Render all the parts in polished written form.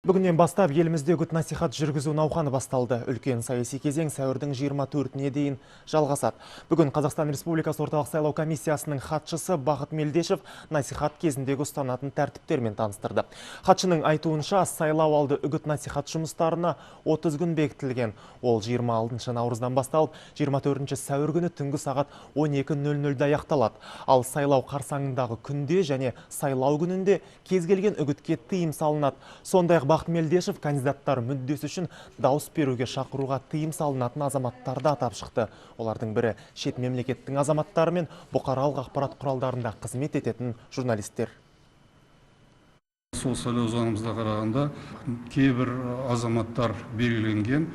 Бүгіннен бастап елімізде үгіт-насихат жүргізу науқаны басталды. Үлкен саяси кезең сәуірдің 24-іне дейін жалғасады. Бүгін Қазақстан Республикасы орталық сайлау комиссиясының хатшысы Бақыт Мелдешев насихат кезіндегі ұстанатын тәртіптермен таныстырды. Хатшының айтуынша сайлау алды үгіт-насихат жұмыстарына 30 күн бекітілген. Ол 26 наурыздан басталып, 24 сәуір күні түнгі сағат 12:00-де аяқталады. Ал сайлау қарсаңындағы күнде және сайлау күнінде кез келген үгітке тыйым салынады. Сондай-ақ Бақыт Мелдешев кандидаттар мүддесі үшін дауыс беруге шақыруға тыйым салынатын азаматтарды атап шықты. Олардың бірі шет мемлекеттің азаматтары мен бұқаралық ақпарат құралдарында қызмет ететін журналистер. Сол сайлау заңымызда қарағанда кейбір азаматтар белгіленген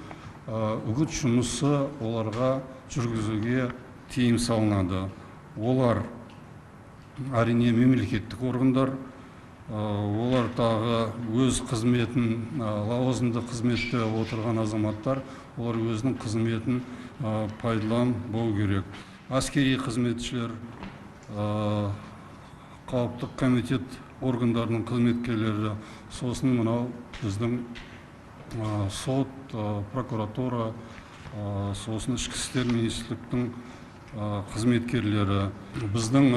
үгіт жұмысы оларға жүргізуге тыйым салынады. Олар әрине мемлекеттік органдар, олар тағы өз қызметін, лауазымды қызметте отырған азаматтар, олар өзінің қызметін пайдаланбау керек. Әскери қызметшілер, қауіпті комитет органдарының қызметкерлері, сосын мынау біздің сот, прокуратура, сосын ішкі істер министрліктің қызметкерлері, біздің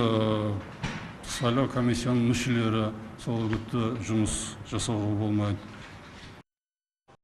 сайлау комиссияның мүшелері сол үгітті жұмыс жасауға болмайды.